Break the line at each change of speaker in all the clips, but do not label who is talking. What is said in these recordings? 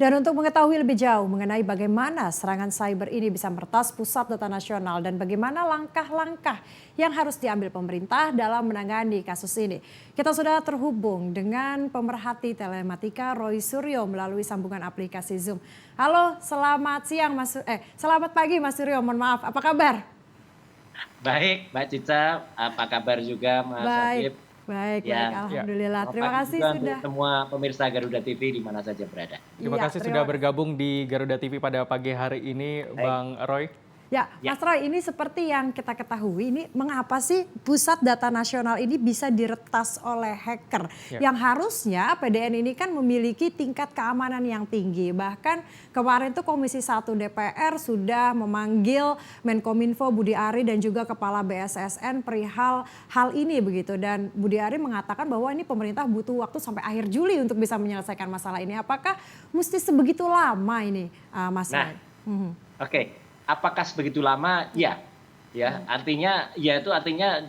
Dan untuk mengetahui lebih jauh mengenai bagaimana serangan cyber ini bisa meretas pusat data nasional dan bagaimana langkah-langkah yang harus diambil pemerintah dalam menangani kasus ini. Kita sudah terhubung dengan pemerhati telematika Roy Suryo melalui sambungan aplikasi Zoom. Halo, selamat siang selamat pagi Mas Suryo, mohon maaf. Apa kabar?
Baik, Mbak Cica, apa kabar juga Mas
Baik,
Habib?
baik, baik.
Ya,
Ya,
Alhamdulillah.
selamat
Terima
pagi
kasih
juga untuk
sudah.
semua pemirsa Garuda TV di mana saja berada.
terima
Iya,
kasih sudah
terima.
bergabung di Garuda TV pada pagi hari ini,
Baik,
Bang Roy.
Ya,
ya,
Mas Roy, ini seperti yang kita ketahui, ini mengapa sih pusat data nasional ini bisa diretas oleh hacker?
Ya,
Yang harusnya PDN ini kan memiliki tingkat keamanan yang tinggi. Bahkan kemarin tuh Komisi 1 DPR sudah memanggil Menkominfo Budi Ari dan juga Kepala BSSN perihal hal ini begitu. Dan Budi Ari mengatakan bahwa ini pemerintah butuh waktu sampai akhir Juli untuk bisa menyelesaikan masalah ini. Apakah mesti sebegitu lama ini, Mas
nah,
Roy? Mhm.
oke. Apakah sebegitu lama? Ya, ya. Artinya, ya itu artinya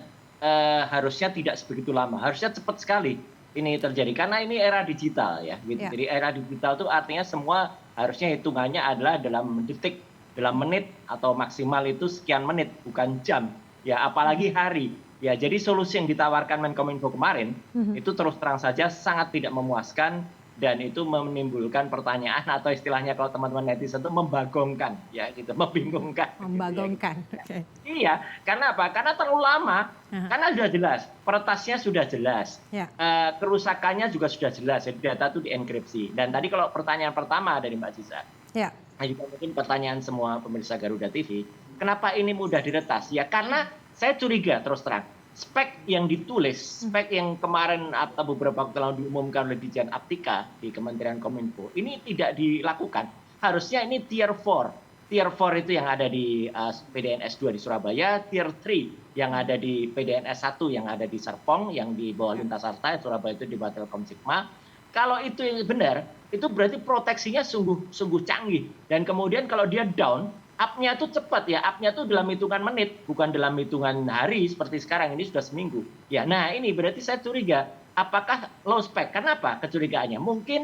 harusnya tidak sebegitu lama. Harusnya cepat sekali ini terjadi karena ini era digital ya. Gitu.
Ya.
Jadi era digital itu artinya semua harusnya hitungannya adalah dalam detik, dalam menit atau maksimal itu sekian menit, bukan jam. Ya, apalagi hari. Ya, jadi solusi yang ditawarkan Menkominfo kemarin itu terus terang saja sangat tidak memuaskan dan itu menimbulkan pertanyaan atau istilahnya kalau teman-teman netizen itu membagongkan ya gitu, membingungkan gitu ya.
Membagongkan. Oke.
Iya, karena apa? Karena terlalu lama.
Aha.
Karena sudah jelas, peretasnya sudah jelas,
Ya.
kerusakannya juga sudah jelas. Jadi data itu dienkripsi. Dan tadi kalau pertanyaan pertama dari Mbak Ciza,
Ya.
nah juga mungkin pertanyaan semua pemirsa Garuda TV, kenapa ini mudah diretas? Ya karena saya curiga terus terang, spek yang ditulis, spek yang kemarin atau beberapa waktu lalu diumumkan oleh Ditjen Aptika di Kementerian Kominfo, ini tidak dilakukan. Harusnya ini tier 4. Tier 4 itu yang ada di PDNS 2 di Surabaya, tier 3 yang ada di PDNS 1 yang ada di Serpong, yang di bawah Lintas Arta, Surabaya itu di bawah Telkom Sigma. Kalau itu yang benar, itu berarti proteksinya sungguh canggih. Dan kemudian kalau dia down, up-nya itu cepat ya, up-nya itu dalam hitungan menit, bukan dalam hitungan hari seperti sekarang, ini sudah seminggu. Ya, nah ini berarti saya curiga, apakah low spec? Kenapa kecurigaannya? Mungkin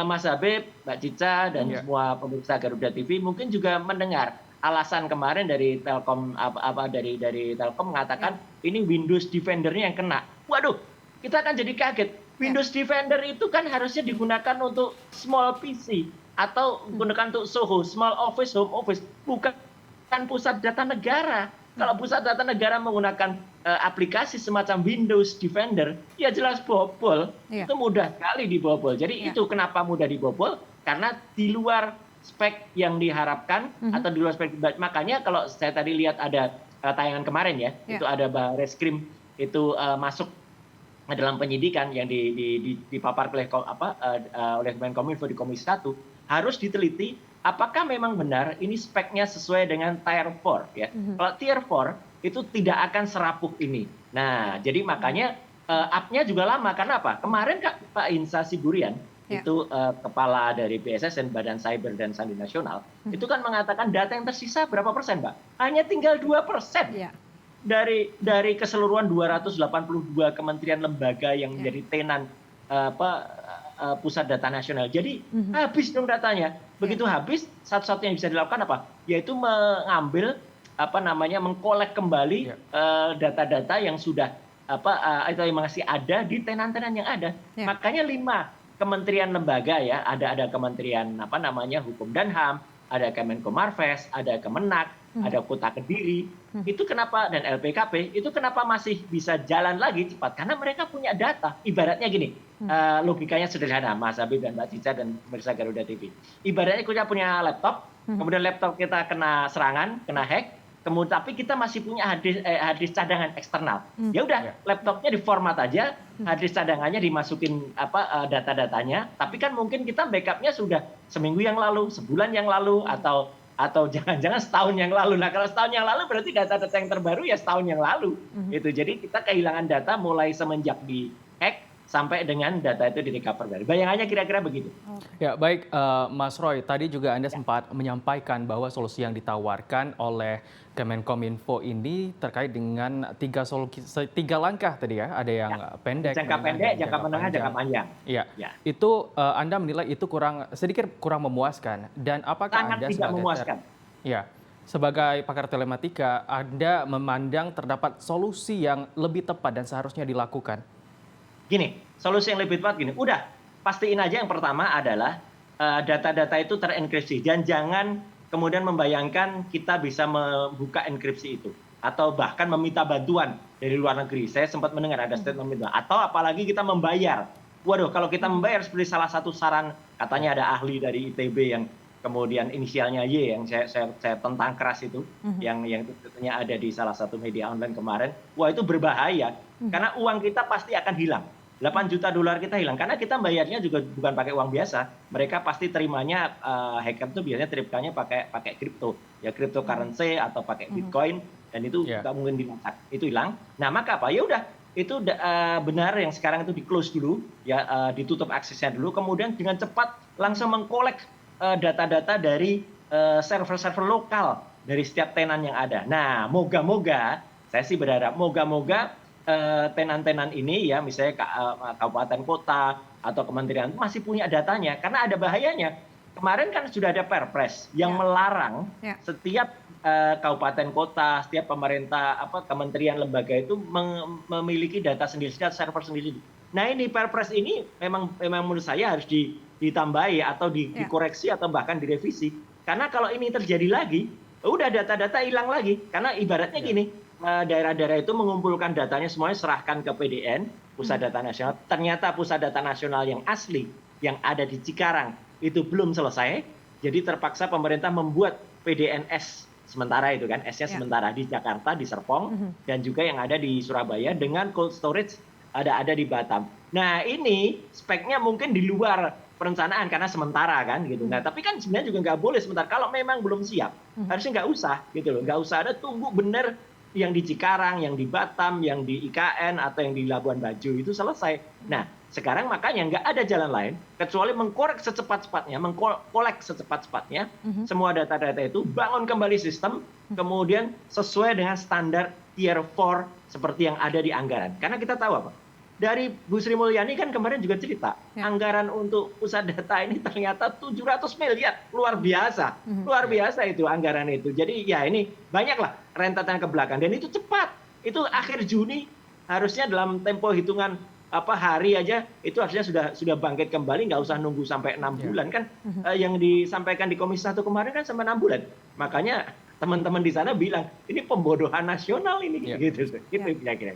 Mas Habib, Mbak Cica, dan
ya,
semua pemirsa Garuda TV mungkin juga mendengar alasan kemarin dari Telkom dari Telkom mengatakan ini Windows Defender-nya yang kena. Waduh, kita akan jadi kaget. Windows Defender itu kan harusnya digunakan untuk small PC atau gunakan untuk SOHO, small office, home office, bukan pusat data negara. Kalau pusat data negara menggunakan aplikasi semacam Windows Defender, ya jelas bobol.
Iya.
Itu mudah sekali dibobol. Jadi
Iya.
itu kenapa mudah dibobol? Karena di luar spek yang diharapkan atau di luar spek. Makanya kalau saya tadi lihat ada tayangan kemarin ya,
Iya.
itu ada Barreskrim itu masuk dalam penyidikan yang dipaparkan oleh Menkominfo di Komisi 1 harus diteliti apakah memang benar ini speknya sesuai dengan tier 4 ya. Kalau tier 4 itu tidak akan serapuh ini. Nah, jadi makanya up-nya juga lama. Karena apa? Kemarin Pak Insa Siburian
Ya.
itu kepala dari BSSN Badan Cyber dan Sandi Nasional itu kan mengatakan data yang tersisa berapa persen, Mbak? Hanya tinggal 2%.
Ya.
Dari keseluruhan 282 kementerian lembaga yang menjadi tenan pusat data nasional. Jadi habis dong datanya. Begitu habis, satu-satunya yang bisa dilakukan apa? Yaitu mengambil mengkolek kembali
ya,
data-data yang sudah atau yang masih ada di tenan-tenan yang ada.
Ya.
Makanya 5 kementerian lembaga ya, ada kementerian Hukum dan HAM, ada Kemenko Marves, ada Kemenak, ada Kota Kediri. Itu kenapa, dan LPKP, itu kenapa masih bisa jalan lagi cepat? Karena mereka punya data. Ibaratnya gini, logikanya sederhana, Mas Habib dan Mbak Cica dan pemirsa Garuda TV. Ibaratnya kita punya laptop, kemudian laptop kita kena serangan, kena hack, kemudian tapi kita masih punya harddisk cadangan eksternal. Ya udah,
Ya.
laptopnya diformat aja, harddisk cadangannya dimasukin data-datanya, tapi kan mungkin kita backupnya sudah seminggu yang lalu, sebulan yang lalu, atau jangan-jangan setahun yang lalu. Nah, kalau setahun yang lalu berarti data-data yang terbaru ya setahun yang lalu. Itu. Jadi kita kehilangan data mulai semenjak di hack sampai dengan data itu di-recover dari. Bayangannya kira-kira begitu.
Ya, baik, Mas Roy, tadi juga Anda sempat menyampaikan bahwa solusi yang ditawarkan oleh Kemenkominfo ini terkait dengan tiga langkah tadi ya, ada yang pendek,
Jangka
menengah,
pendek,
dan
jangka menengah, jangka panjang.
Iya,
Ya.
itu Anda menilai itu sedikit kurang memuaskan. Dan apakah
Sangat
Anda
tidak memuaskan.
Ya, sebagai pakar telematika, Anda memandang terdapat solusi yang lebih tepat dan seharusnya dilakukan?
Gini, solusi yang lebih tepat gini, udah pastiin aja yang pertama adalah data-data itu terenkripsi dan jangan kemudian membayangkan kita bisa membuka enkripsi itu atau bahkan meminta bantuan dari luar negeri. Saya sempat mendengar ada statement itu. Atau apalagi kita membayar. Waduh, kalau kita membayar seperti salah satu saran katanya ada ahli dari ITB yang kemudian inisialnya Y yang saya tentang keras itu, yang tentunya ada di salah satu media online kemarin. Wah, itu berbahaya karena uang kita pasti akan hilang. 8 juta dolar kita hilang karena kita bayarnya juga bukan pakai uang biasa. Mereka pasti terimanya hacker itu biasanya terima pakai kripto, ya cryptocurrency atau pakai Bitcoin dan itu nggak mungkin dilacak. Itu hilang. Nah, maka apa? Ya udah, itu benar yang sekarang itu di-close dulu, ya ditutup aksesnya dulu, kemudian dengan cepat langsung mengkolek data-data dari server-server lokal dari setiap tenan yang ada. Nah, moga-moga, saya sih berharap moga-moga tenan-tenan ini ya misalnya kabupaten kota atau kementerian masih punya datanya karena ada bahayanya. Kemarin kan sudah ada Perpres yang melarang setiap kabupaten kota, setiap pemerintah kementerian lembaga itu memiliki data sendiri, server sendiri. Nah, ini Perpres ini memang menurut saya harus ditambahi atau dikoreksi atau bahkan direvisi. Karena kalau ini terjadi lagi, udah data-data hilang lagi. Karena ibaratnya gini, daerah-daerah itu mengumpulkan datanya semuanya serahkan ke PDN, Pusat Data Nasional. Ternyata Pusat Data Nasional yang asli yang ada di Cikarang itu belum selesai. Jadi terpaksa pemerintah membuat PDNS sementara itu kan, S-nya sementara di Jakarta, di Serpong, dan juga yang ada di Surabaya dengan cold storage ada di Batam. Nah, ini speknya mungkin di luar perencanaan karena sementara kan gitu. Nah, tapi kan sebenarnya juga nggak boleh sementara. Kalau memang belum siap, harusnya nggak usah gitu loh. Nggak usah ada, tunggu bener yang di Cikarang, yang di Batam, yang di IKN, atau yang di Labuan Bajo itu selesai. Nah, sekarang makanya nggak ada jalan lain kecuali mengkorek secepat-cepatnya, mengkolek secepat-cepatnya semua data-data itu, bangun kembali sistem, kemudian sesuai dengan standar Tier 4 seperti yang ada di anggaran. Karena kita tahu apa? Dari Bu Sri Mulyani kan kemarin juga cerita, anggaran untuk pusat data ini ternyata 700 miliar, luar biasa. Luar biasa itu anggaran itu. Jadi ya ini banyaklah rentetan ke belakang dan itu cepat. Itu akhir Juni harusnya dalam tempo hitungan hari aja itu harusnya sudah bangkit kembali, nggak usah nunggu sampai 6 bulan kan. Yang disampaikan di Komisi 1 kemarin kan sampai 6 bulan. Makanya teman-teman di sana bilang ini pembodohan nasional ini gitu. Gitu kira-kira.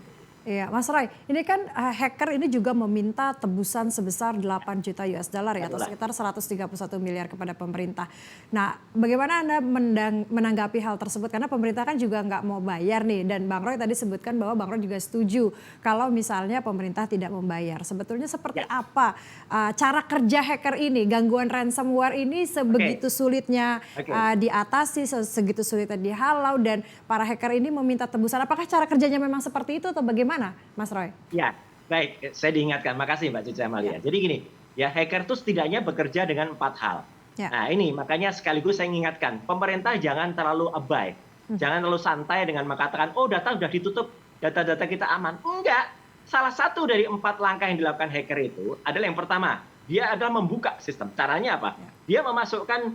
Iya, Mas Roy, ini kan hacker ini juga meminta tebusan sebesar 8 juta US dollar ya, atau sekitar 131 miliar kepada pemerintah. Nah, bagaimana Anda menanggapi hal tersebut? Karena pemerintah kan juga nggak mau bayar nih, dan Bang Roy tadi sebutkan bahwa Bang Roy juga setuju kalau misalnya pemerintah tidak membayar. Sebetulnya seperti apa cara kerja hacker ini, gangguan ransomware ini sebegitu sulitnya diatasi, segitu sulitnya dihalau, dan para hacker ini meminta tebusan. Apakah cara kerjanya memang seperti itu atau bagaimana? Mas Roy?
Ya, baik. Saya diingatkan. Makasih Mbak Cici Amalia. Jadi gini, ya hacker itu setidaknya bekerja dengan 4 hal. Nah ini makanya sekaligus saya ingatkan, pemerintah jangan terlalu abai. Jangan terlalu santai dengan mengatakan, oh data sudah ditutup, data-data kita aman. Enggak. Salah satu dari 4 langkah yang dilakukan hacker itu adalah yang pertama, dia adalah membuka sistem. Caranya apa? Dia memasukkan,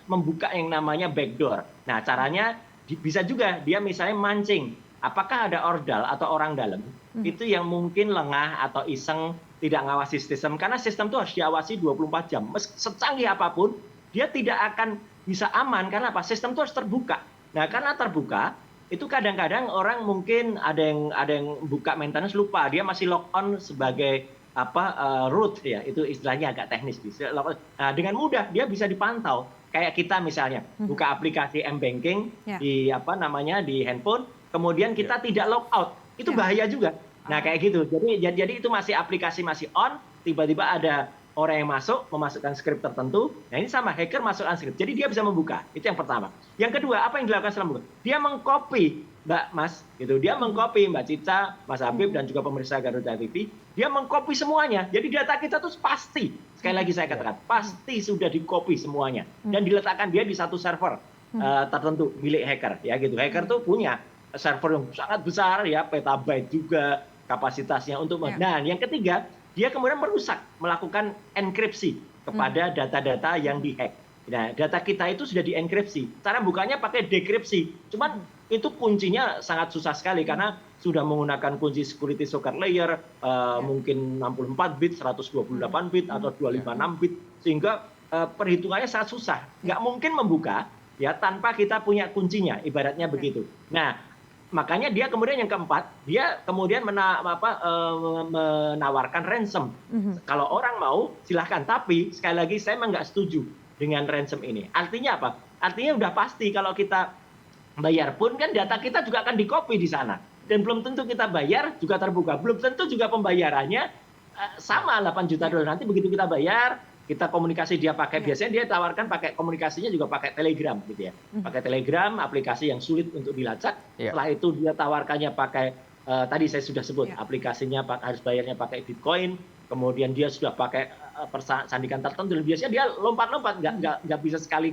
membuka yang namanya backdoor. Nah caranya bisa juga dia misalnya mancing. Apakah ada ordal atau orang dalam itu yang mungkin lengah atau iseng tidak ngawasi sistem, karena sistem itu harus diawasi 24 jam. Secanggih apapun dia tidak akan bisa aman karena apa? Sistem itu harus terbuka. Nah, karena terbuka itu kadang-kadang orang mungkin ada yang buka maintenance lupa, dia masih log on sebagai root ya, itu istilahnya agak teknis. Nah, dengan mudah dia bisa dipantau. Kayak kita misalnya buka aplikasi M-Banking di di handphone, kemudian kita tidak log out, itu bahaya juga. Nah kayak gitu. Jadi itu masih aplikasi masih on, tiba-tiba ada orang yang memasukkan skrip tertentu. Nah ini sama, hacker masukkan skrip. Jadi dia bisa membuka. Itu yang pertama. Yang kedua, apa yang dilakukan setelah membuka? Dia mengcopy Mbak Mas, gitu. Dia mengcopy Mbak Cica, Mas Habib dan juga pemirsa Garuda TV, dia mengcopy semuanya. Jadi data kita tuh pasti, sekali lagi saya katakan, pasti sudah di-copy semuanya dan diletakkan dia di satu server tertentu milik hacker, ya gitu. Hacker tuh punya server yang sangat besar ya, petabyte juga kapasitasnya untuk. Nah, yang ketiga, dia kemudian melakukan enkripsi kepada data-data yang dihack. Nah, data kita itu sudah dienkripsi. Cara bukanya pakai dekripsi. Cuman itu kuncinya sangat susah sekali karena sudah menggunakan kunci security secret layer, mungkin 64 bit, 128 bit atau 256 bit, sehingga perhitungannya sangat susah. Nggak mungkin membuka ya tanpa kita punya kuncinya, ibaratnya begitu. Nah, makanya dia kemudian yang keempat, dia kemudian menawarkan ransom. Kalau orang mau silahkan, tapi sekali lagi saya memang nggak setuju dengan ransom ini. Artinya apa? Artinya udah pasti kalau kita bayar pun kan data kita juga akan di-copy di sana. Dan belum tentu kita bayar juga terbuka. Belum tentu juga pembayarannya sama 8 juta dolar. Nanti begitu kita bayar, kita komunikasi dia pakai, biasanya dia tawarkan pakai komunikasinya juga pakai Telegram gitu ya. Pakai Telegram, aplikasi yang sulit untuk dilacak. Setelah itu dia tawarkannya pakai, tadi saya sudah sebut, aplikasinya harus bayarnya pakai Bitcoin. Kemudian dia sudah pakai persandikan tertentu. Biasanya dia lompat-lompat, nggak bisa sekali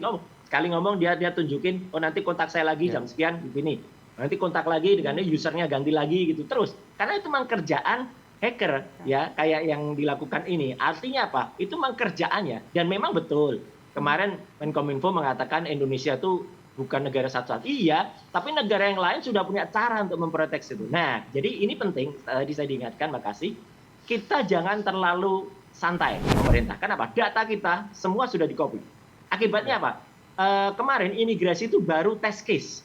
ngomong dia tunjukin, oh nanti kontak saya lagi jam sekian begini, nanti kontak lagi dengan usernya ganti lagi gitu terus, karena itu memang kerjaan hacker ya, kayak yang dilakukan ini. Artinya apa? Itu memang kerjaannya. Dan memang betul kemarin Menkominfo mengatakan Indonesia tuh bukan negara satu-satu. Iya, tapi negara yang lain sudah punya cara untuk memproteksi itu. Nah, jadi ini penting, tadi saya diingatkan, makasih, kita jangan terlalu santai pemerintah. Kenapa? Data kita semua sudah di-copy. Akibatnya apa? Kemarin imigrasi itu baru test case.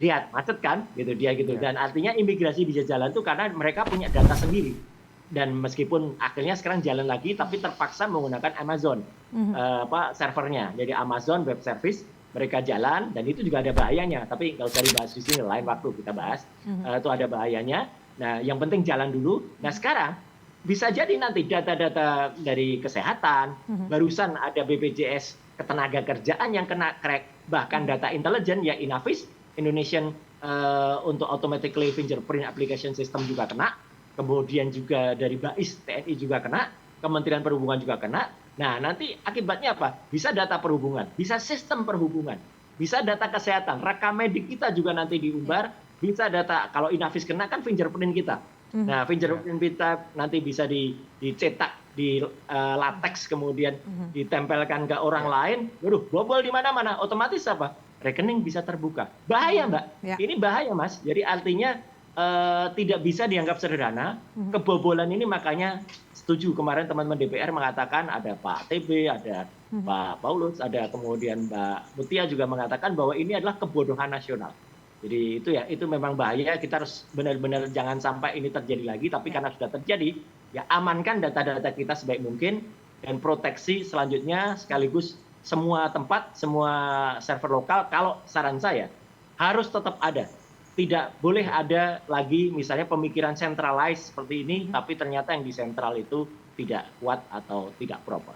Lihat, macet kan? Gitu dia gitu. Dan artinya imigrasi bisa jalan tuh karena mereka punya data sendiri. Dan meskipun akhirnya sekarang jalan lagi, tapi terpaksa menggunakan Amazon servernya. Jadi Amazon Web Service mereka jalan, dan itu juga ada bahayanya. Tapi nggak usah dibahas di sini, lain waktu kita bahas. Itu ada bahayanya. Nah, yang penting jalan dulu. Nah, sekarang bisa jadi nanti data-data dari kesehatan, barusan ada BPJS ketenaga kerjaan yang kena crack, bahkan data intelijen ya Inavis, Indonesian untuk automatically fingerprint application system juga kena, kemudian juga dari BAIS, TNI juga kena, Kementerian Perhubungan juga kena. Nah, nanti akibatnya apa? Bisa data perhubungan, bisa sistem perhubungan, bisa data kesehatan, rekam medik kita juga nanti diumbar, bisa data, kalau Inavis kena kan fingerprint kita. Nah, fingerprint kita nanti bisa dicetak di latex, kemudian ditempelkan ke orang lain. Waduh, bobol di mana-mana, otomatis apa? Rekening bisa terbuka. Bahaya, Mbak. Ini bahaya, Mas. Jadi artinya tidak bisa dianggap sederhana. Kebobolan ini makanya setuju kemarin teman-teman DPR mengatakan, ada Pak TB, ada Pak Paulus, ada kemudian Mbak Mutia juga mengatakan bahwa ini adalah kebodohan nasional. Jadi itu memang bahaya, kita harus benar-benar jangan sampai ini terjadi lagi, tapi karena sudah terjadi, ya amankan data-data kita sebaik mungkin, dan proteksi selanjutnya sekaligus semua tempat, semua server lokal, kalau saran saya, harus tetap ada. Tidak boleh ada lagi misalnya pemikiran centralized seperti ini, tapi ternyata yang di sentral itu tidak kuat atau tidak proper.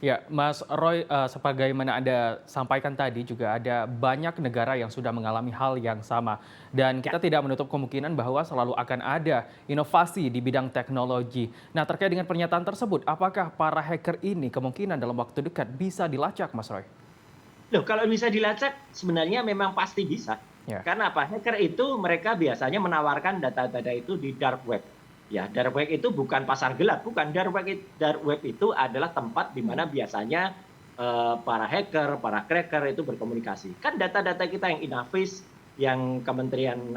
Ya, Mas Roy, sebagaimana Anda sampaikan tadi juga ada banyak negara yang sudah mengalami hal yang sama. Dan kita tidak menutup kemungkinan bahwa selalu akan ada inovasi di bidang teknologi. Nah, terkait dengan pernyataan tersebut, apakah para hacker ini kemungkinan dalam waktu dekat bisa dilacak, Mas Roy?
Loh, kalau bisa dilacak sebenarnya memang pasti bisa. Karena apa? Hacker itu mereka biasanya menawarkan data-data itu di dark web. Ya, dark web itu bukan pasar gelap, bukan. Dark web itu adalah tempat di mana biasanya para hacker, para cracker itu berkomunikasi. Kan data-data kita yang Inavis, yang Kementerian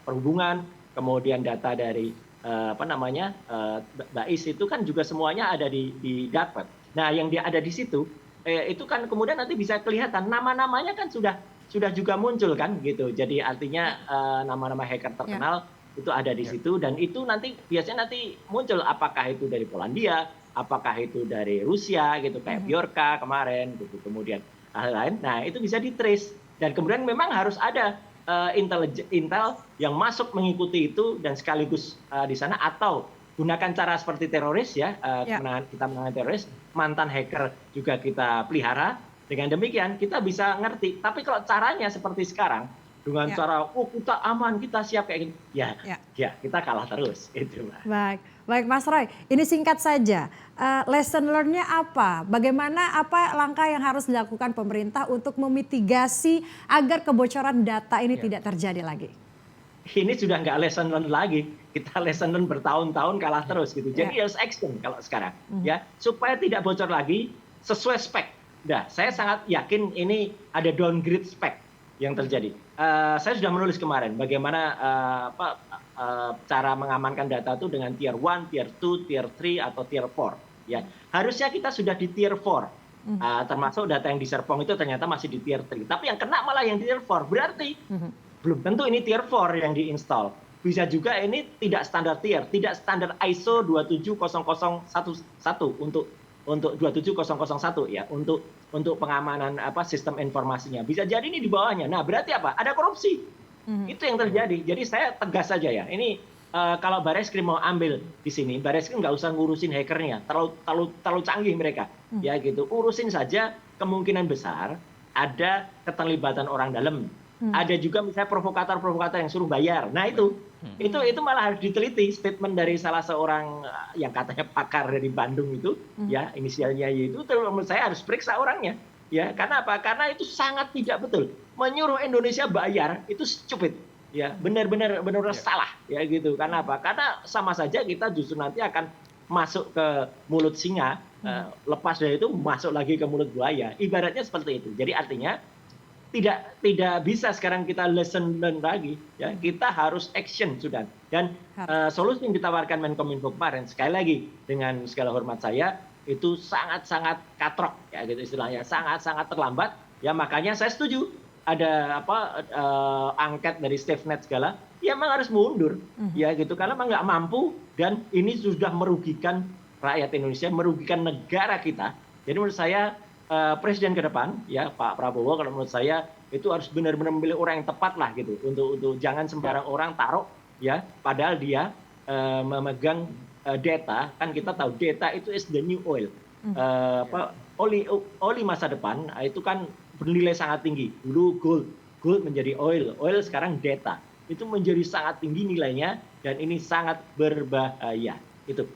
Perhubungan, kemudian data dari BAIS itu kan juga semuanya ada di dark web. Nah, yang dia ada di situ itu kan kemudian nanti bisa kelihatan nama-namanya kan sudah juga muncul kan gitu. Jadi artinya nama-nama hacker terkenal itu ada di situ, dan itu biasanya muncul apakah itu dari Polandia, apakah itu dari Rusia gitu, kayak Bjorka kemarin gitu, kemudian hal lain. Nah, itu bisa di-trace, dan kemudian memang harus ada intel yang masuk mengikuti itu, dan sekaligus di sana, atau gunakan cara seperti teroris ya, kita menangani teroris, mantan hacker juga kita pelihara. Dengan demikian kita bisa ngerti. Tapi kalau caranya seperti sekarang, dengan
Ya.
cara oh kita aman, kita siap kayak gitu. Ya,
Ya.
ya kita kalah terus itu, Mbak.
Baik, baik Mas Roy. Ini singkat saja. Lesson learn-nya apa? Bagaimana apa langkah yang harus dilakukan pemerintah untuk memitigasi agar kebocoran data ini
Ya.
tidak terjadi lagi?
Ini sudah nggak lesson learn lagi. Kita lesson learn bertahun-tahun kalah terus gitu. Jadi harus action kalau sekarang ya supaya tidak bocor lagi sesuai spek. Nah, saya sangat yakin ini ada downgrade spek yang terjadi. Saya sudah menulis kemarin bagaimana cara mengamankan data itu dengan tier 1, tier 2, tier 3 atau tier 4 ya. Harusnya kita sudah di tier 4. Termasuk data yang di Serpong itu ternyata masih di tier 3. Tapi yang kena malah yang di tier 4. Berarti belum tentu ini tier 4 yang diinstal. Bisa juga ini tidak standar tier, tidak standar ISO 27001 untuk 27001 ya, untuk pengamanan sistem informasinya. Bisa jadi ini di bawahnya. Nah, berarti apa? Ada korupsi. Itu yang terjadi. Jadi saya tegas saja ya. Ini kalau Bareskrim mau ambil di sini, Bareskrim nggak usah ngurusin hackernya. Terlalu canggih mereka. Ya gitu. Urusin saja kemungkinan besar ada keterlibatan orang dalam. Ada juga misalnya provokator-provokator yang suruh bayar. Nah itu malah harus diteliti. Statement dari salah seorang yang katanya pakar dari Bandung itu, ya inisialnya itu menurut saya harus periksa orangnya. Ya, karena apa? Karena itu sangat tidak betul. Menyuruh Indonesia bayar itu stupid. Ya, benar-benar salah ya gitu. Karena apa? Karena sama saja kita justru nanti akan masuk ke mulut singa, lepas dari itu masuk lagi ke mulut buaya. Ibaratnya seperti itu. Jadi artinya tidak bisa sekarang kita lesson learn lagi ya, kita harus action sudah. Dan solusi yang ditawarkan Menkominfo kemarin sekali lagi dengan segala hormat saya itu sangat-sangat katrok ya gitu istilahnya, sangat-sangat terlambat ya. Makanya saya setuju ada angket dari SafeNet segala ya, memang harus mundur ya gitu, karena memang nggak mampu dan ini sudah merugikan rakyat Indonesia, merugikan negara kita. Jadi menurut saya presiden ke depan ya Pak Prabowo kalau menurut saya itu harus benar-benar memilih orang yang tepat lah gitu, untuk jangan sembarang orang taruh ya, padahal dia memegang data. Kan kita tahu data itu is the new oil. Oli masa depan itu kan bernilai sangat tinggi. Dulu gold menjadi oil sekarang data itu menjadi sangat tinggi nilainya, dan ini sangat berbahaya itu.